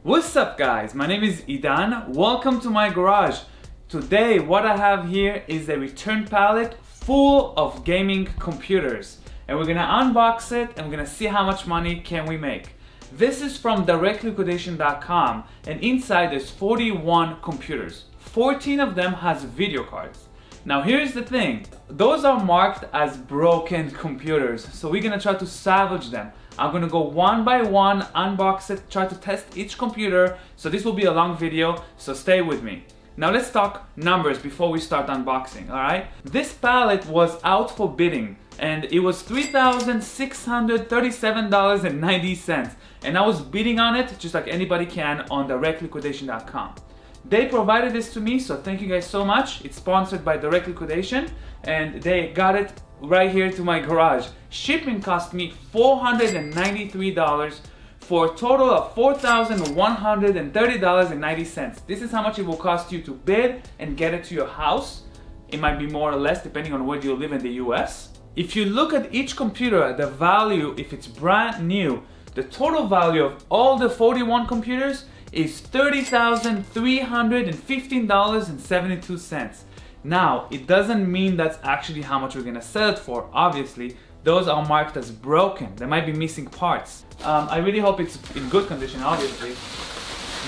What's up guys, my name is Idan, welcome to my garage. Today what I have here is a return pallet full of gaming computers and we're gonna unbox it and we're gonna see how much money can we make. This is from directliquidation.com and inside there's 41 computers. 14 of them has video cards. Now here's the thing, those are marked as broken computers, so we're gonna try to salvage them. I'm gonna go one by one, unbox it, try to test each computer, so this will be a long video, so stay with me. Now let's talk numbers before we start unboxing, alright? This pallet was out for bidding and it was $3,637.90 and I was bidding on it just like anybody can on directliquidation.com. They provided this to me, so thank you guys so much. It's sponsored by Direct Liquidation and they got it right here to my garage. Shipping cost me $493 for a total of $4,130.90. This is how much it will cost you to bid and get it to your house. It might be more or less depending on where you live in the US. If you look at each computer, the value, if it's brand new, the total value of all the 41 computers is $30,315.72. Now, it doesn't mean that's actually how much we're gonna sell it for. Obviously, those are marked as broken. There might be missing parts. I really hope it's in good condition, obviously,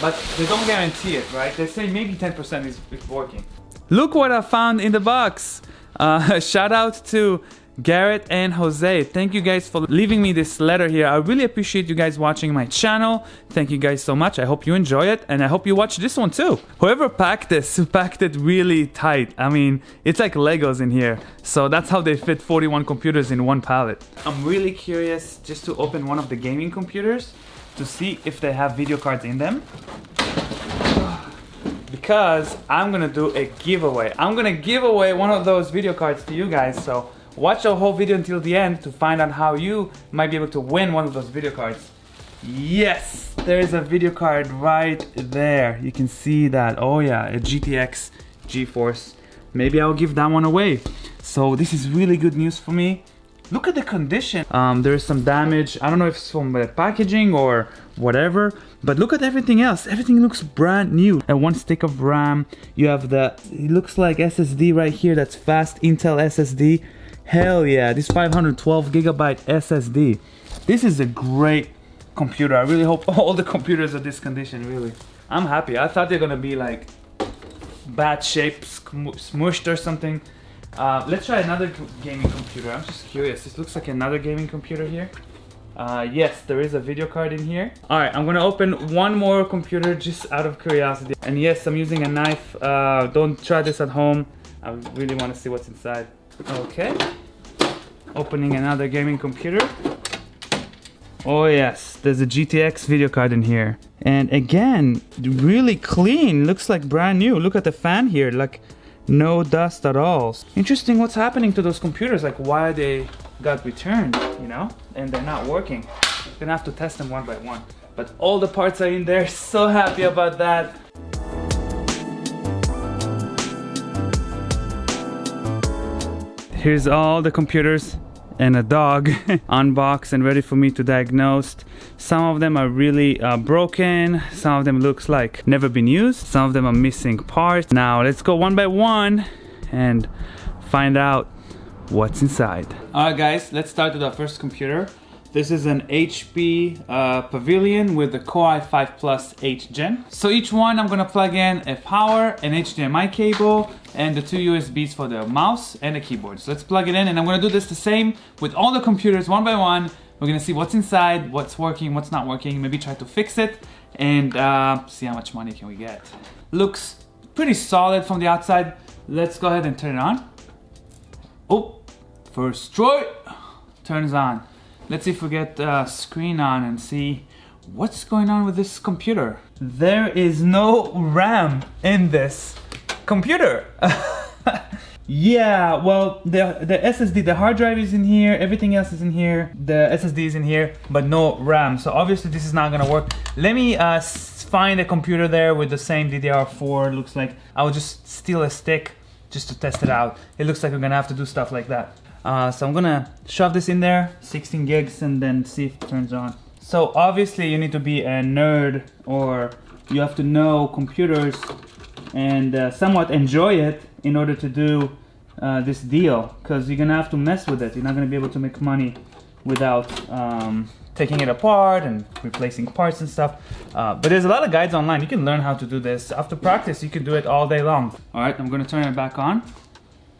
but they don't guarantee it, right? They say maybe 10% is working. Look what I found in the box. Shout out to Garrett and Jose. Thank you guys for leaving me this letter here. I really appreciate you guys watching my channel. Thank you guys so much. I hope you enjoy it and I hope you watch this one too. Whoever packed this packed it really tight. I mean, it's like Legos in here. So that's how they fit 41 computers in one pallet. I'm really curious just to open one of the gaming computers to see if they have video cards in them. Because I'm gonna do a giveaway. I'm gonna give away one of those video cards to you guys. So watch the whole video until the end to find out how you might be able to win one of those video cards. Yes, there is a video card right there. You can see that. Oh yeah, a GTX GeForce. Maybe I'll give that one away. So this is really good news for me. Look at the condition. There is some damage. I don't know if it's from the packaging or whatever, but look at everything else. Everything looks brand new. And one stick of RAM. You have the, it looks like SSD right here. That's fast Intel SSD. Hell yeah, this 512 gigabyte SSD. This is a great computer. I really hope all the computers are this condition, really. I'm happy. I thought they're gonna be like bad shape, smushed or something. Let's try another gaming computer. I'm just curious. This looks like another gaming computer here. Yes, there is a video card in here. All right, I'm gonna open one more computer just out of curiosity. And yes, I'm using a knife. Don't try this at home. I really wanna see what's inside. Okay, opening another gaming computer. Oh yes, there's a GTX video card in here. And again, really clean, looks like brand new. Look at the fan here, like no dust at all. Interesting what's happening to those computers, like why they got returned, you know, and they're not working. Gonna have to test them one by one. But all the parts are in there, so happy about that. Here's all the computers and a dog unboxed and ready for me to diagnose. Some of them are really broken. Some of them looks like never been used. Some of them are missing parts. Now let's go one by one and find out what's inside. Alright guys, let's start with our first computer. This is an HP Pavilion with the Core i5 Plus 8th Gen. So each one I'm gonna plug in a power, an HDMI cable, and the two USBs for the mouse and the keyboard. So let's plug it in and I'm gonna do this the same with all the computers one by one. We're gonna see what's inside, what's working, what's not working, maybe try to fix it and see how much money can we get. Looks pretty solid from the outside. Let's go ahead and turn it on. Oh, first try, turns on. Let's see if we get the screen on and see what's going on with this computer. There is no RAM in this computer. Yeah, well, the SSD, the hard drive is in here, everything else is in here, the SSD is in here, but no RAM. So obviously this is not gonna work. Let me find a computer there with the same DDR4. Looks like I will just steal a stick just to test it out. It looks like we're gonna have to do stuff like that. So I'm gonna shove this in there, 16 gigs, and then see if it turns on. So obviously you need to be a nerd, or you have to know computers and somewhat enjoy it in order to do this deal, because you're gonna have to mess with it. You're not gonna be able to make money without taking it apart and replacing parts and stuff. But there's a lot of guides online. You can learn how to do this. After practice, you can do it all day long. All right, I'm gonna turn it back on.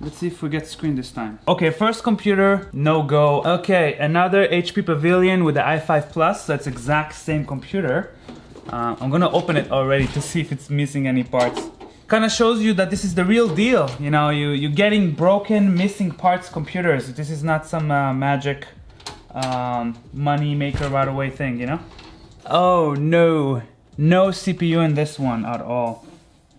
Let's see if we get screen this time. Okay, first computer, no go. Okay, another HP Pavilion with the i5 Plus. That's exact same computer. I'm gonna open it already to see if it's missing any parts. Kind of shows you that this is the real deal. You know, you're getting broken, missing parts computers. This is not some magic money maker right away thing, you know? Oh no, no CPU in this one at all,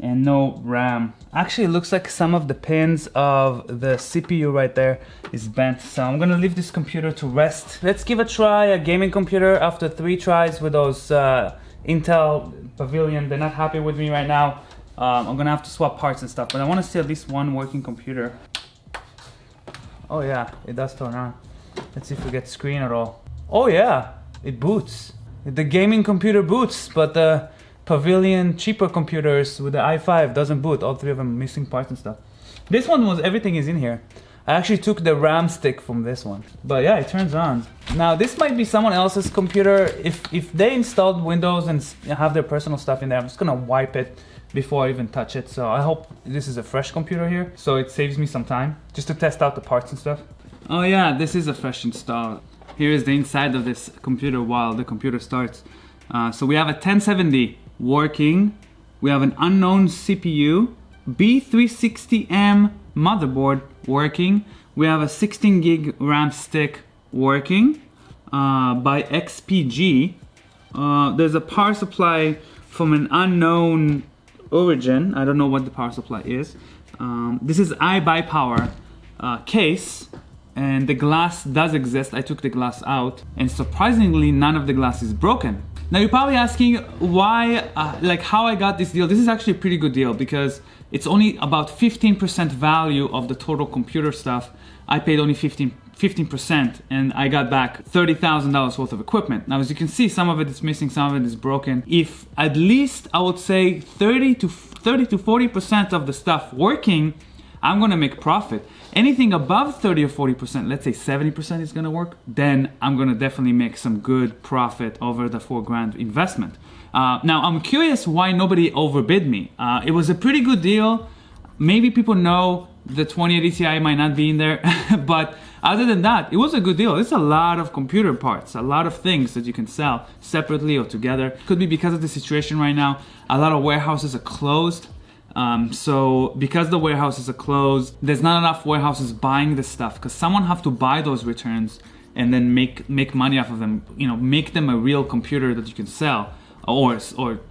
and no RAM. Actually, it looks like some of the pins of the CPU right there is bent, so I'm gonna leave this computer to rest. Let's give a try a gaming computer after 3 tries with those Intel Pavilion. They're not happy with me right now. I'm gonna have to swap parts and stuff, but I want to see at least one working computer. Oh yeah, it does turn on. Let's see if we get screen at all. Oh yeah, it boots. The gaming computer boots, but the Pavilion cheaper computers with the i5 doesn't boot. All 3 of them missing parts and stuff. This one was, everything is in here. I actually took the RAM stick from this one. But yeah, it turns on. Now this might be someone else's computer. If they installed Windows and have their personal stuff in there, I'm just gonna wipe it before I even touch it. So I hope this is a fresh computer here, so it saves me some time just to test out the parts and stuff. Oh yeah, this is a fresh install. Here is the inside of this computer while the computer starts. So we have a 1070 working. We have an unknown CPU, B360M motherboard working. We have a 16 gig RAM stick working by XPG. There's a power supply from an unknown origin. I don't know what the power supply is. This is Ibuypower case, and the glass does exist. I took the glass out, and surprisingly none of the glass is broken. Now you're probably asking why, like how I got this deal. This is actually a pretty good deal because it's only about 15% value of the total computer stuff. I paid only 15% and I got back $30,000 worth of equipment. Now as you can see, some of it is missing, some of it is broken. If at least I would say 30 to 40% of the stuff working, I'm gonna make profit. Anything above 30 or 40%, let's say 70% is gonna work, then I'm gonna definitely make some good profit over the $4,000 investment. Now I'm curious why nobody overbid me. It was a pretty good deal. Maybe people know the 2080 Ti might not be in there, but other than that, it was a good deal. It's a lot of computer parts, a lot of things that you can sell separately or together. Could be because of the situation right now. A lot of warehouses are closed. So because the warehouses are closed, there's not enough warehouses buying this stuff because someone have to buy those returns and then make money off of them. You know, make them a real computer that you can sell, or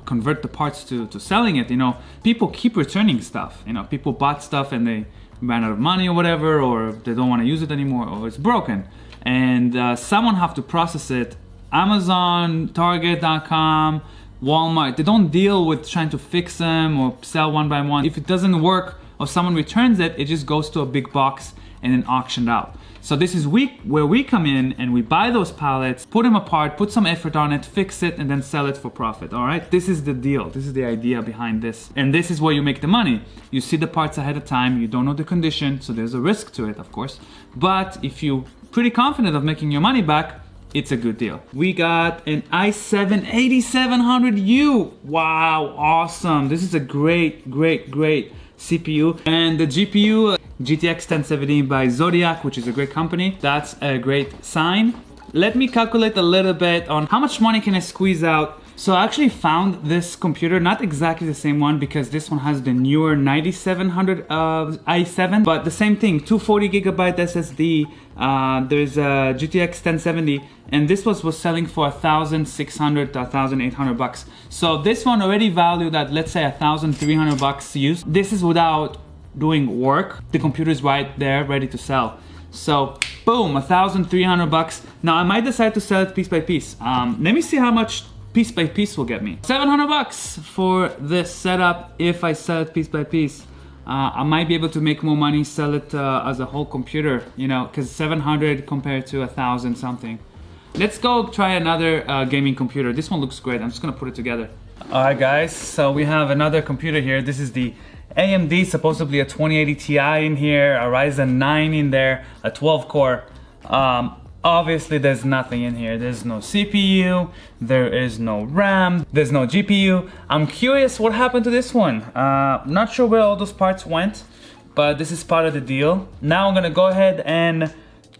convert the parts to selling it. You know, people keep returning stuff. You know, people bought stuff and they ran out of money or whatever, or they don't want to use it anymore, or it's broken, and someone have to process it. Amazon, Target.com, Walmart, they don't deal with trying to fix them or sell one by one. If it doesn't work or someone returns it, it just goes to a big box and then auctioned out. So this is where we come in and we buy those pallets, put them apart, put some effort on it, fix it, and then sell it for profit, all right? This is the deal. This is the idea behind this. And this is where you make the money. You see the parts ahead of time, you don't know the condition, so there's a risk to it, of course. But if you're pretty confident of making your money back, it's a good deal. We got an i7 8700U. Wow, awesome. This is a great CPU. And the GPU, GTX 1070 by Zodiac, which is a great company. That's a great sign. Let me calculate a little bit on how much money can I squeeze out. So I actually found this computer, not exactly the same one because this one has the newer 9700 i7, but the same thing, 240 gigabyte SSD. There's a GTX 1070, and this was selling for 1,600 to 1,800 bucks. So this one already valued at, let's say, 1,300 bucks used. This is without doing work. The computer is right there, ready to sell. So boom, 1,300 bucks. Now I might decide to sell it piece by piece. Let me see how much piece by piece will get me. 700 bucks for this setup. If I sell it piece by piece, I might be able to make more money, sell it as a whole computer, you know, because 700 compared to 1,000 something. let's go try another gaming computer. This one looks great. I'm just gonna put it together. All right, guys. So we have another computer here. This is the AMD, supposedly a 2080 Ti in here, a Ryzen 9 in there, a 12 core. Obviously there's nothing in here. There's no CPU, there is no RAM, there's no GPU. I'm curious what happened to this one. Not sure where all those parts went, but this is part of the deal. Now I'm gonna go ahead and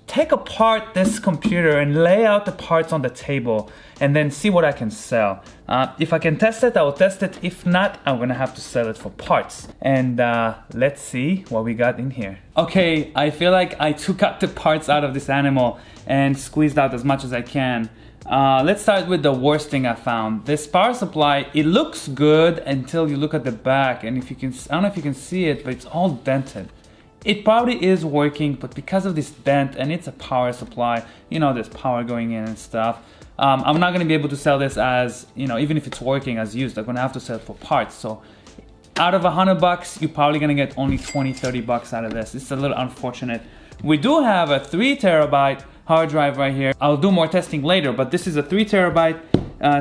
take apart this computer and lay out the parts on the table and then see what I can sell. If I can test it, I will test it. If not, I'm gonna have to sell it for parts. And let's see what we got in here. Okay, I feel like I took out the parts out of this animal and squeezed out as much as I can. Let's start with the worst thing I found. This power supply, it looks good until you look at the back, and if you can, I don't know if you can see it, but it's all dented. It probably is working, but because of this dent, and it's a power supply, you know, there's power going in and stuff. I'm not gonna be able to sell this as, you know, even if it's working as used, I'm gonna have to sell it for parts. So out of $100, you're probably gonna get only 20, 30 bucks out of this. It's a little unfortunate. We do have a 3 terabyte hard drive right here. I'll do more testing later, but this is a 3 terabyte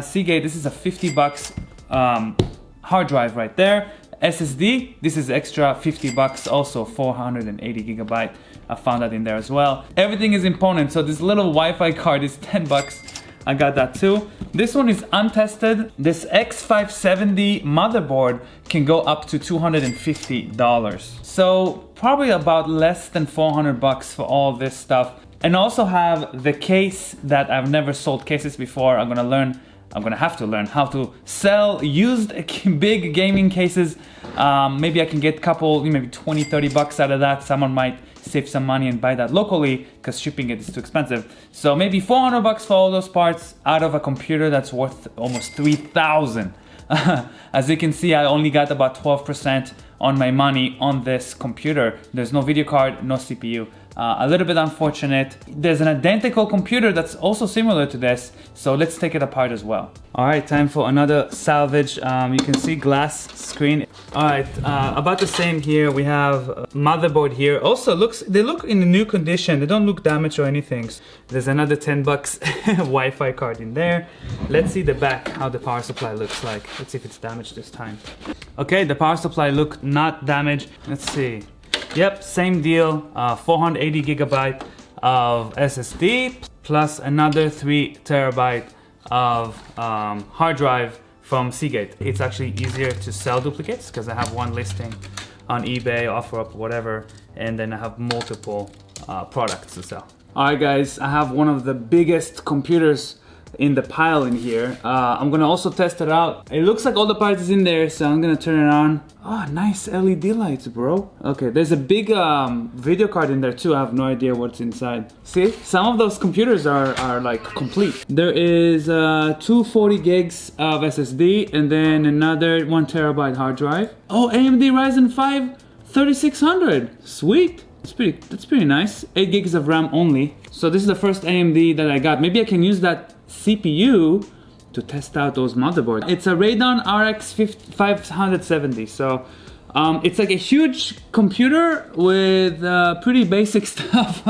Seagate. This is a 50 bucks hard drive right there. SSD, this is extra 50 bucks, also 480 gigabyte. I found that in there as well. Everything is important. So this little Wi-Fi card is 10 bucks. I got that too. This one is untested. This X570 motherboard can go up to $250. So probably about less than 400 bucks for all this stuff. And also have the case that I've never sold cases before. I'm gonna have to learn how to sell used big gaming cases. Maybe I can get a couple, maybe 20, 30 bucks out of that. Someone might save some money and buy that locally because shipping it is too expensive. So maybe 400 bucks for all those parts out of a computer that's worth almost 3,000. As you can see, I only got about 12% on my money on this computer. There's no video card, no CPU. A little bit unfortunate. There's an identical computer that's also similar to this, so let's take it apart as well. All right, time for another salvage. You can see glass screen. All right, about the same here. We have a motherboard here. Also, they look in a new condition. They don't look damaged or anything. There's another 10 bucks Wi-Fi card in there. Let's see the back, how the power supply looks like. Let's see if it's damaged this time. Okay, the power supply looked not damaged. Let's see. Yep, same deal, 480 gigabyte of SSD plus another 3 terabyte of hard drive from Seagate. It's actually easier to sell duplicates because I have one listing on eBay, OfferUp, whatever, and then I have multiple products to sell. All right, guys, I have one of the biggest computers in the pile in here. I'm gonna also test it out. It looks like all the parts is in there, so I'm gonna turn it on. Oh, nice LED lights, bro. Okay, there's a big video card in there too. I have no idea what's inside. See, some of those computers are like complete. There is 240 gigs of SSD and then another 1 terabyte hard drive. Oh, AMD Ryzen 5 3600. Sweet. That's pretty nice. 8 gigs of RAM only. So this is the first AMD that I got. Maybe I can use that CPU to test out those motherboards. It's a Radeon RX 570. So it's like a huge computer with pretty basic stuff,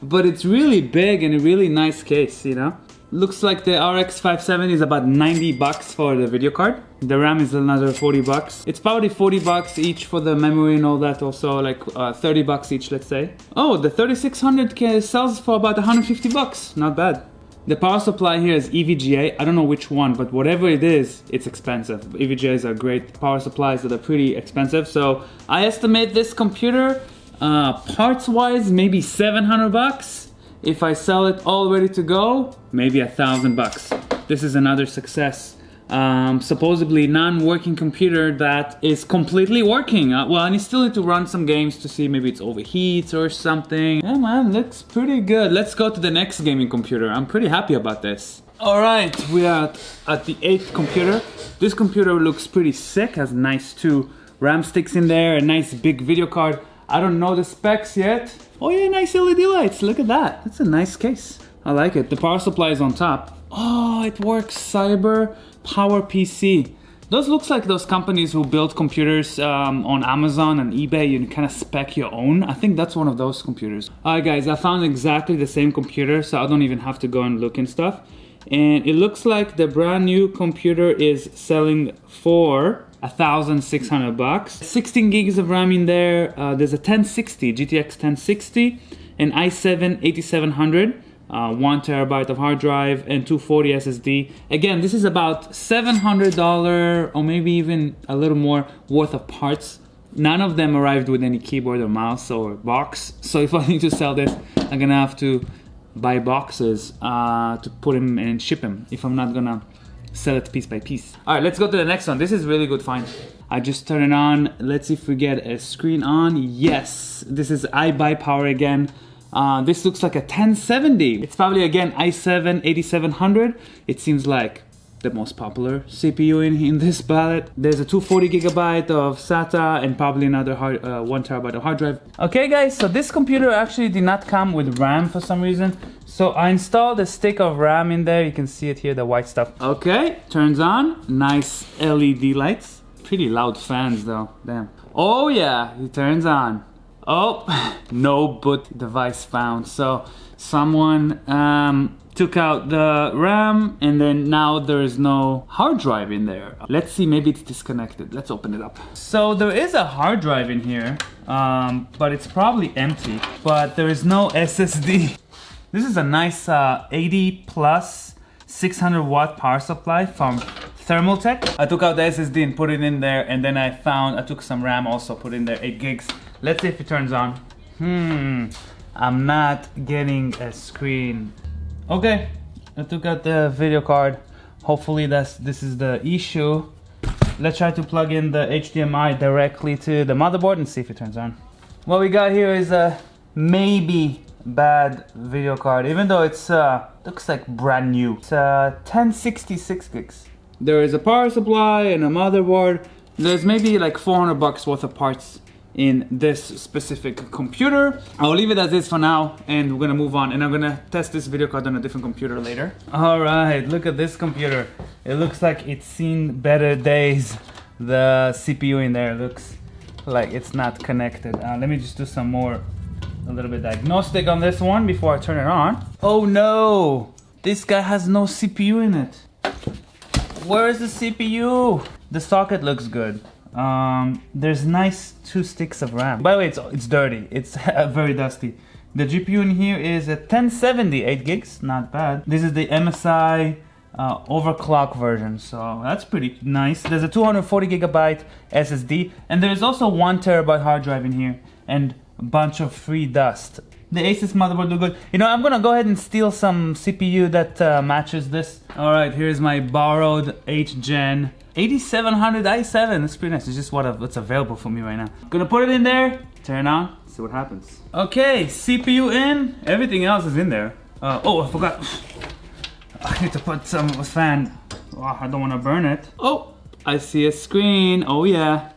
but it's really big and a really nice case, you know? Looks like the RX 570 is about 90 bucks for the video card. The RAM is another 40 bucks. It's probably 40 bucks each for the memory and all that, also like 30 bucks each, let's say. Oh, the 3600 sells for about 150 bucks. Not bad. The power supply here is EVGA. I don't know which one, but whatever it is, it's expensive. EVGAs are great power supplies that are pretty expensive. So I estimate this computer, parts-wise, maybe 700 bucks. If I sell it all ready to go, maybe 1,000 bucks. This is another success. Supposedly non-working computer that is completely working. Well, I still need to run some games to see maybe it's overheats or something. Yeah, man, looks pretty good. Let's go to the next gaming computer. I'm pretty happy about this. All right, we are at the 8th computer. This computer looks pretty sick, has nice 2 RAM sticks in there, a nice big video card. I don't know the specs yet. Oh yeah, nice LED lights, look at that. That's a nice case. I like it. The power supply is on top. Oh, it works, Cyber Power PC. Those looks like those companies who build computers on Amazon and eBay. You kind of spec your own. I think that's one of those computers. Alright guys, I found exactly the same computer, so I don't even have to go and look and stuff. And it looks like the brand new computer is selling for $1,600. 16 gigs of RAM in there. There's a 1060, GTX 1060, an i7 8700. 1 terabyte of hard drive and 240 SSD. Again, this is about $700 or maybe even a little more worth of parts. None of them arrived with any keyboard or mouse or box. So if I need to sell this, I'm gonna have to buy boxes to put them and ship them if I'm not gonna sell it piece by piece. All right, let's go to the next one. This is really good find. I just turn it on. Let's see if we get a screen on. Yes, this is Ibuypower again. This looks like a 1070. It's probably again i7 8700. It seems like the most popular CPU in this palette. There's a 240 gigabyte of SATA and probably another 1 terabyte of hard drive. Okay guys, so this computer actually did not come with RAM for some reason. So I installed a stick of RAM in there. You can see it here, the white stuff. Okay, turns on. Nice LED lights. Pretty loud fans though, damn. Oh yeah, it turns on. Oh, no boot device found. So someone took out the RAM and then now there is no hard drive in there. Let's see, maybe it's disconnected. Let's open it up. So there is a hard drive in here, but it's probably empty, but there is no SSD. This is a nice 80 plus 600 watt power supply from Thermaltake. I took out the SSD and put it in there, and then I took some RAM also, put in there 8 gigs. Let's see if it turns on. I'm not getting a screen. Okay, I took out the video card. Hopefully this is the issue. Let's try to plug in the HDMI directly to the motherboard and see if it turns on. What we got here is a maybe bad video card, even though it's looks like brand new. It's 1066 gigs. There is a power supply and a motherboard. There's maybe like $400 worth of parts in this specific computer. I'll leave it as is for now and we're gonna move on, and I'm gonna test this video card on a different computer later. All right, look at this computer. It looks like it's seen better days. The CPU in there looks like it's not connected. Let me just do a little bit diagnostic on this one before I turn it on. Oh no, this guy has no CPU in it. Where is the CPU? The socket looks good. There's nice 2 sticks of RAM. By the way, it's dirty. It's very dusty. The GPU in here is a 1070, 8 gigs, not bad. This is the MSI overclock version, so that's pretty nice. There's a 240 gigabyte SSD, and there's also 1 terabyte hard drive in here, and a bunch of free dust. The Asus motherboard look good. You know, I'm gonna go ahead and steal some CPU that matches this. All right, here's my borrowed 8th gen 8700 i7. That's pretty nice. It's just what's available for me right now. Gonna put it in there, turn it on, see what happens. Okay, CPU in, everything else is in there. Oh, I forgot. I need to put some fan. Oh, I don't wanna burn it. Oh, I see a screen. Oh yeah.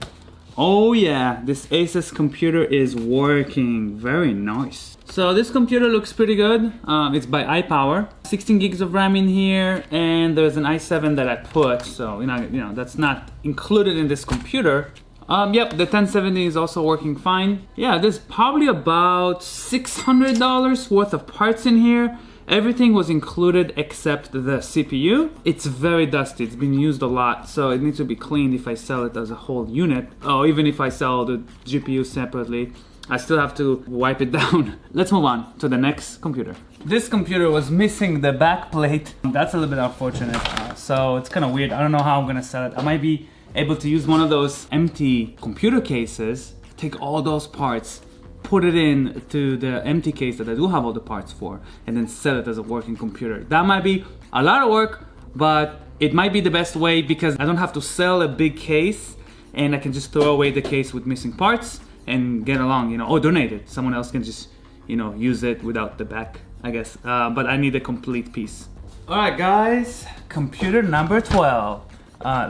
Oh yeah, this Asus computer is working. Very nice. So this computer looks pretty good. It's by Ibuypower. 16 gigs of RAM in here, and there's an i7 that I put, so you know that's not included in this computer. Yep, the 1070 is also working fine. Yeah, there's probably about $600 worth of parts in here. Everything was included except the CPU. It's very dusty, it's been used a lot, so it needs to be cleaned if I sell it as a whole unit. Oh, even if I sell the GPU separately, I still have to wipe it down. Let's move on to the next computer. This computer was missing the back plate. That's a little bit unfortunate, so it's kind of weird. I don't know how I'm gonna sell it. I might be able to use one of those empty computer cases, take all those parts, put it in to the empty case that I do have all the parts for, and then sell it as a working computer. That might be a lot of work, but it might be the best way because I don't have to sell a big case and I can just throw away the case with missing parts and get along, you know, or donate it. Someone else can just, you know, use it without the back, I guess. But I need a complete piece. All right, guys, computer number 12.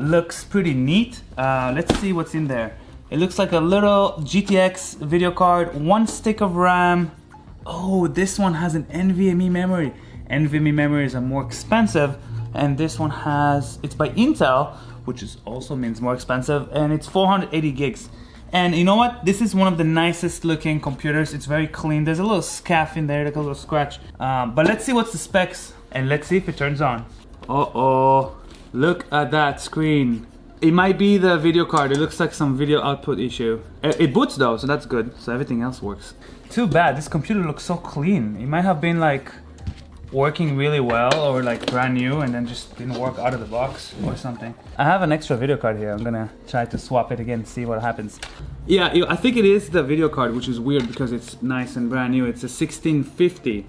Looks pretty neat. Let's see what's in there. It looks like a little GTX video card, 1 stick of RAM. Oh, this one has an NVMe memory. NVMe memories are more expensive, and this one has, it's by Intel, which is also means more expensive, and it's 480 gigs. And you know what? This is one of the nicest looking computers. It's very clean. There's a little scuff in there, like a little scratch. But let's see what's the specs, and let's see if it turns on. Uh-oh, look at that screen. It might be the video card. It looks like some video output issue. It boots though, so that's good. So everything else works. Too bad, this computer looks so clean. It might have been like working really well or like brand new and then just didn't work out of the box or something. I have an extra video card here. I'm gonna try to swap it again, see what happens. Yeah, I think it is the video card, which is weird because it's nice and brand new. It's a 1650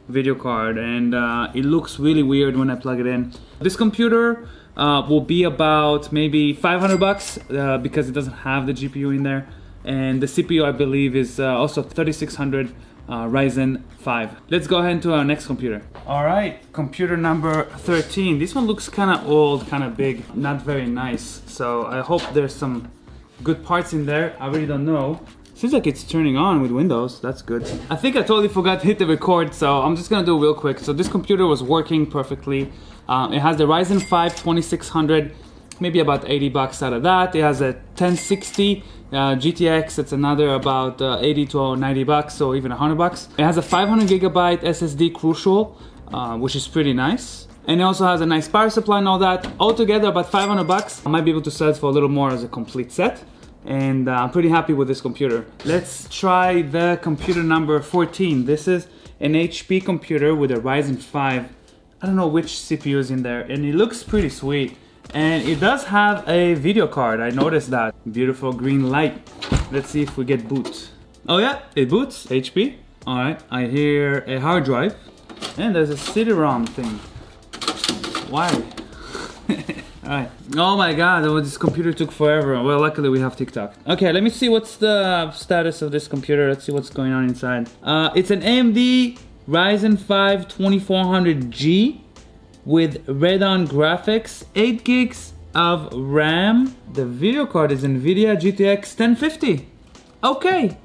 video card, and it looks really weird when I plug it in. This computer will be about maybe 500 bucks because it doesn't have the GPU in there. And the CPU, I believe, is also 3600 Ryzen 5. Let's go ahead to our next computer. All right, computer number 13. This one looks kind of old, kind of big, not very nice. So I hope there's some good parts in there. I really don't know. Seems like it's turning on with Windows. That's good. I think I totally forgot to hit the record, so I'm just gonna do it real quick. So this computer was working perfectly. It has the Ryzen 5 2600, maybe about 80 bucks out of that. It has a 1060 GTX. It's another about 80 to 90 bucks, so even 100 bucks. It has a 500 gigabyte SSD Crucial, which is pretty nice. And it also has a nice power supply and all that. Altogether about 500 bucks. I might be able to sell it for a little more as a complete set. And I'm pretty happy with this computer. Let's try the computer number 14. This is an HP computer with a Ryzen 5. I don't know which CPU is in there, and it looks pretty sweet. And it does have a video card, I noticed that. Beautiful green light. Let's see if we get boot. Oh yeah, it boots, HP. All right, I hear a hard drive. And there's a CD-ROM thing. Why? All right. Oh my God, this computer took forever. Well, luckily we have TikTok. Okay, let me see what's the status of this computer. Let's see what's going on inside. It's an AMD Ryzen 5 2400G with Radeon graphics, 8 gigs of RAM. The video card is NVIDIA GTX 1050. Okay,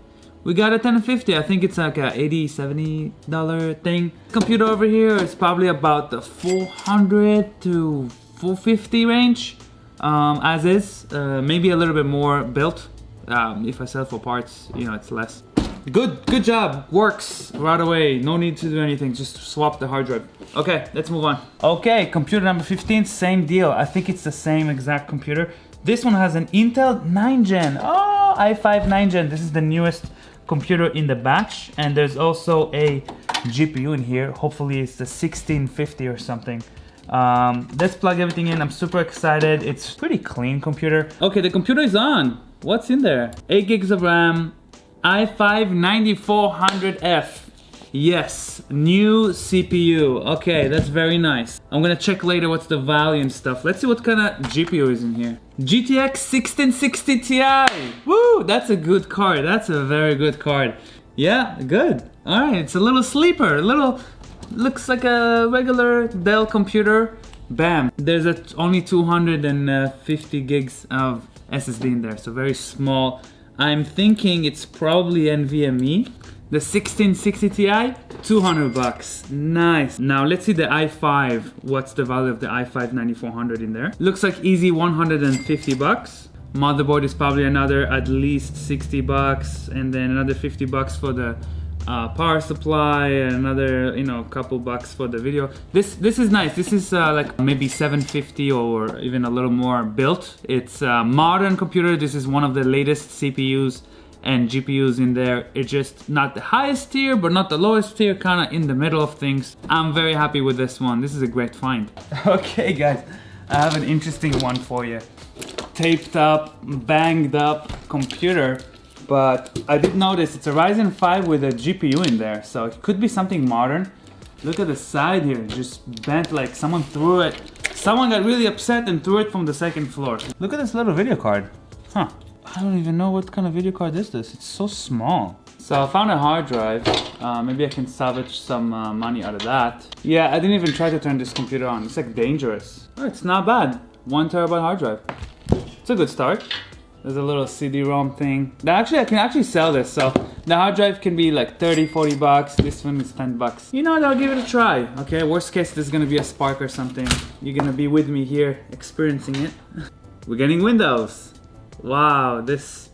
we got a 1050. I think it's like a $80, $70 thing. Computer over here is probably about the 400 to 450 range, as is. Maybe a little bit more built. If I sell for parts, you know, it's less. Good job, works right away. No need to do anything, just swap the hard drive. Okay, let's move on. Okay, computer number 15, same deal. I think it's the same exact computer. This one has an Intel 9 Gen. Oh, i5 9 Gen. This is the newest computer in the batch, and there's also a GPU in here. Hopefully it's the 1650 or something. Let's plug everything in. I'm super excited. It's a pretty clean computer. Okay, the computer is on. What's in there? 8 gigs of RAM. i5 9400F. Yes, new CPU. Okay, that's very nice. I'm gonna check later what's the value and stuff. Let's see what kind of GPU is in here. GTX 1660 Ti. Woo, that's a good card. That's a very good card. Yeah, good. All right, it's a little sleeper. Looks like a regular Dell computer. Bam. There's only 250 gigs of SSD in there, so very small. I'm thinking it's probably NVMe. The 1660 Ti, 200 bucks. Nice. Now let's see the i5. What's the value of the i5 9400 in there? Looks like easy 150 bucks. Motherboard is probably another at least 60 bucks, and then another 50 bucks for the power supply, and another, you know, couple bucks for the video. This is nice. This is like maybe 750 or even a little more built. It's a modern computer. This is one of the latest CPUs and GPUs in there. It's just not the highest tier, but not the lowest tier, kind of in the middle of things. I'm very happy with this one. This is a great find. Okay guys, I have an interesting one for you. Taped up, banged up computer. But I did notice it's a Ryzen 5 with a GPU in there, so it could be something modern. Look at the side here, just bent like someone threw it. Someone got really upset and threw it from the second floor. Look at this little video card. Huh, I don't even know what kind of video card is this. It's so small. So I found a hard drive. Maybe I can salvage some money out of that. Yeah, I didn't even try to turn this computer on. It's like dangerous. Oh, it's not bad. 1 terabyte hard drive. It's a good start. There's a little CD-ROM thing. I can actually sell this, so the hard drive can be like 30, 40 bucks. This one is 10 bucks. You know what, I'll give it a try. Okay, worst case, there's gonna be a spark or something. You're gonna be with me here, experiencing it. we're getting Windows. Wow, this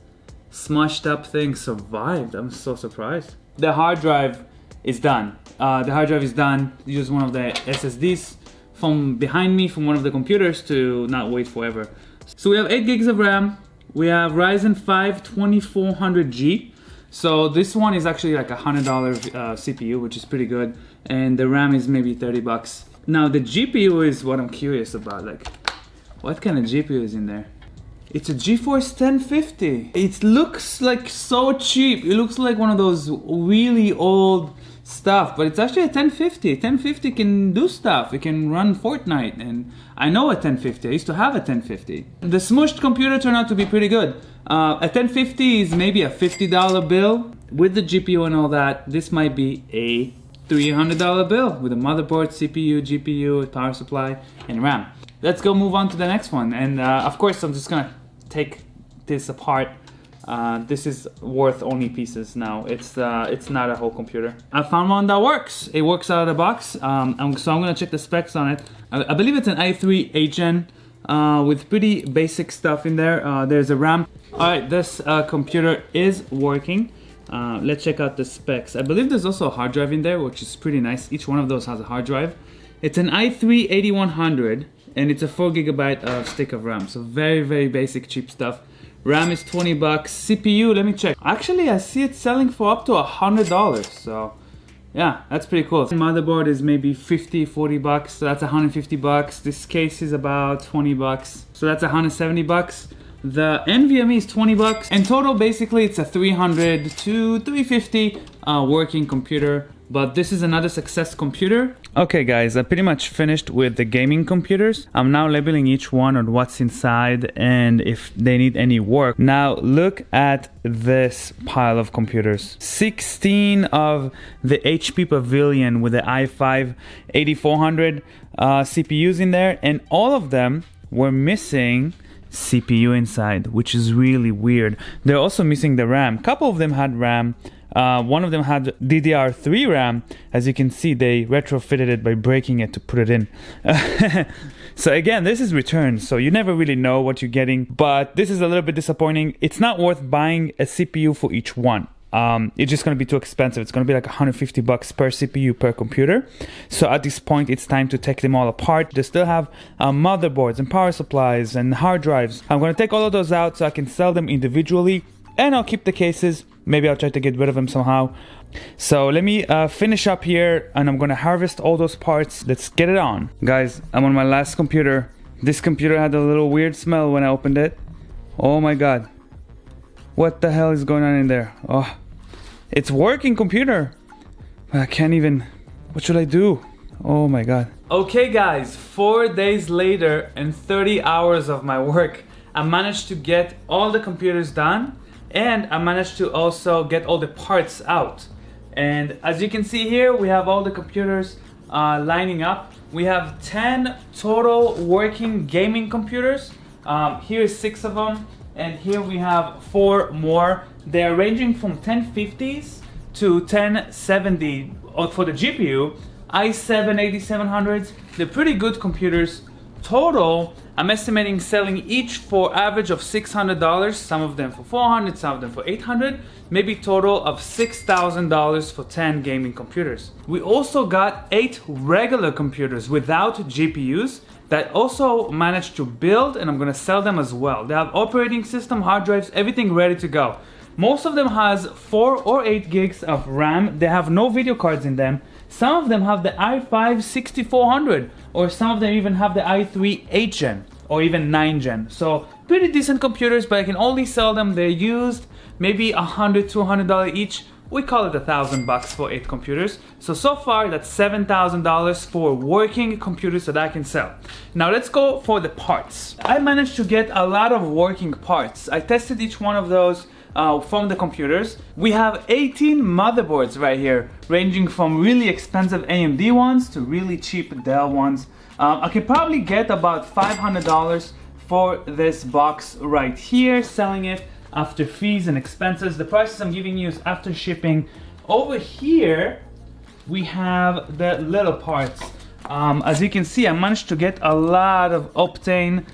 smushed up thing survived. I'm so surprised. The hard drive is done. Use one of the SSDs from behind me from one of the computers to not wait forever. So we have 8 gigs of RAM. We have Ryzen 5 2400G. So this one is actually like $100 CPU, which is pretty good. And the RAM is maybe 30 bucks. Now the GPU is what I'm curious about. Like, what kind of GPU is in there? It's a GeForce 1050. It looks like so cheap. It looks like one of those really old stuff, but it's actually a 1050. 1050 can do stuff. It can run Fortnite, and I know a 1050. I used to have a 1050. The smushed computer turned out to be pretty good. A 1050 is maybe a $50 bill. With the GPU and all that, this might be a $300 bill with a motherboard, CPU, GPU, power supply, and RAM. Let's go move on to the next one. And of course, I'm just gonna take this apart. This is worth only pieces now. It's not a whole computer. I found one that works. It works out of the box. So I'm gonna check the specs on it. I believe it's an i3 8gen with pretty basic stuff in there. There's a RAM. All right, this computer is working. Let's check out the specs. I believe there's also a hard drive in there, which is pretty nice. Each one of those has a hard drive. It's an i3 8100, and it's a 4 GB of stick of RAM. So very, very basic, cheap stuff. RAM is 20 bucks. CPU, let me check. Actually, I see it selling for up to $100. So yeah, that's pretty cool. Motherboard is maybe 50, 40 bucks. So that's 150 bucks. This case is about 20 bucks. So that's 170 bucks. The NVMe is 20 bucks. In total, basically, it's a 300 to 350 working computer. But this is another success computer. Okay guys, I pretty much finished with the gaming computers. I'm now labeling each one on what's inside and if they need any work. Now look at this pile of computers. 16 of the HP Pavilion with the i5 8400 CPUs in there, and all of them were missing CPU inside, which is really weird. They're also missing the RAM. A couple of them had RAM. One of them had DDR3 RAM. As you can see, they retrofitted it by breaking it to put it in. So again, this is returned, so you never really know what you're getting, but this is a little bit disappointing. It's not worth buying a CPU for each one. It's just going to be too expensive. It's going to be like 150 bucks per CPU per computer. So at this point, it's time to take them all apart. They still have motherboards and power supplies and hard drives. I'm going to take all of those out so I can sell them individually, and I'll keep the cases. Maybe I'll try to get rid of them somehow. So let me finish up here, and I'm gonna harvest all those parts. Let's get it on. Guys, I'm on my last computer. This computer had a little weird smell when I opened it. Oh my God. What the hell is going on in there? Oh, it's working computer. I can't even, what should I do? Oh my God. Okay guys, 4 days later and 30 hours of my work, I managed to get all the computers done. And I managed to also get all the parts out. And as you can see here, we have all the computers lining up. We have 10 total working gaming computers. Here's 6 of them, and here we have 4 more. They're ranging from 1050s to 1070 for the GPU. i7 8700s, they're pretty good computers. Total, I'm estimating selling each for average of $600, some of them for $400, some of them for $800, maybe total of $6,000 for 10 gaming computers. We also got 8 regular computers without GPUs that also managed to build, and I'm gonna sell them as well. They have operating system, hard drives, everything ready to go. Most of them has 4 or 8 gigs of RAM. They have no video cards in them. Some of them have the i5 6400, or some of them even have the i3 8gen or even 9gen. So pretty decent computers, but I can only sell them. They're used, maybe $100, $200 each. We call it $1,000 for 8 computers. So far that's $7,000 for working computers that I can sell. Now let's go for the parts. I managed to get a lot of working parts. I tested each one of those from the computers. We have 18 motherboards right here, ranging from really expensive AMD ones to really cheap Dell ones. I could probably get about $500 for this box right here, selling it after fees and expenses. The prices I'm giving you is after shipping. Over here, we have the little parts. As you can see, I managed to get a lot of Optane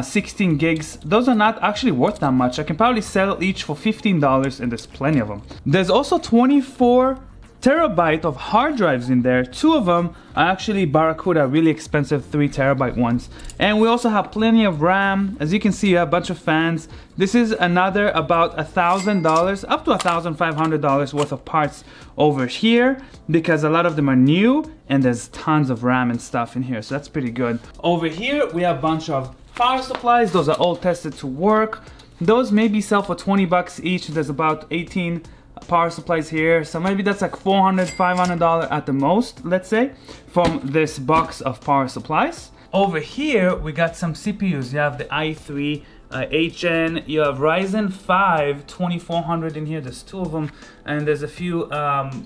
16 gigs. Those are not actually worth that much. I can probably sell each for $15 and there's plenty of them. There's also 24 terabyte of hard drives in there. 2 of them are actually Barracuda, really expensive 3 terabyte ones. And we also have plenty of RAM. As you can see, a bunch of fans. This is another about $1,000 up to $1,500 worth of parts over here, because a lot of them are new and there's tons of RAM and stuff in here, so that's pretty good. Over here we have a bunch of power supplies. Those are all tested to work. Those maybe sell for 20 bucks each. There's about 18 power supplies here, so maybe that's like $400, $500 at the most, let's say, from this box of power supplies. Over here we got some CPUs. You have the i3 HN, you have Ryzen 5 2400 in here. There's 2 of them, and there's a few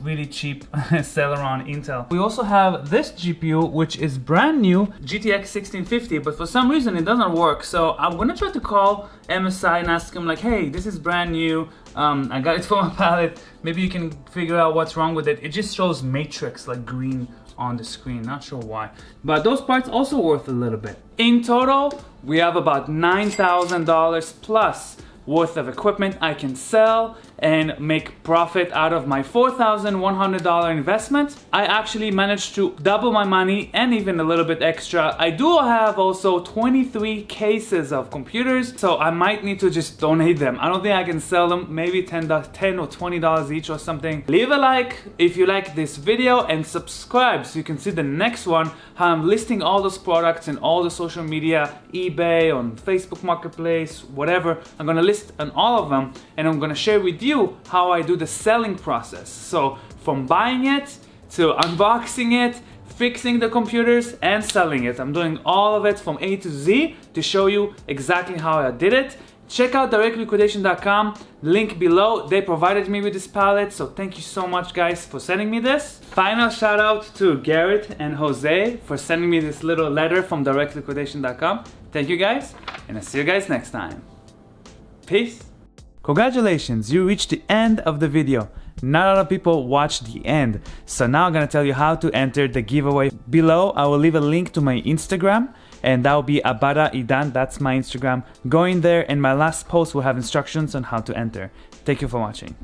really cheap Celeron Intel. We also have this GPU, which is brand new, GTX 1650, but for some reason it doesn't work. So I'm gonna try to call MSI and ask them like, hey, this is brand new, I got it for my palette, maybe you can figure out what's wrong with it. It just shows matrix like green on the screen, not sure why, but those parts also worth a little bit. In total we have about $9,000 plus worth of equipment I can sell and make profit out of my $4,100 investment. I actually managed to double my money and even a little bit extra. I do have also 23 cases of computers, so I might need to just donate them. I don't think I can sell them, maybe $10 or $20 each or something. Leave a like if you like this video and subscribe so you can see the next one, how I'm listing all those products in all the social media, eBay, on Facebook Marketplace, whatever. I'm gonna list on all of them and I'm gonna share with you how I do the selling process. So from buying it to unboxing it, fixing the computers and selling it. I'm doing all of it from A to Z to show you exactly how I did it. Check out directliquidation.com, link below. They provided me with this palette, so thank you so much guys for sending me this. Final shout out to Garrett and Jose for sending me this little letter from directliquidation.com. Thank you guys, and I'll see you guys next time. Peace. Congratulations, you reached the end of the video. Not a lot of people watch the end, so now I'm gonna tell you how to enter the giveaway. Below I will leave a link to my Instagram, and that will be Abada Idan, that's my Instagram. Go in there and my last post will have instructions on how to enter. Thank you for watching.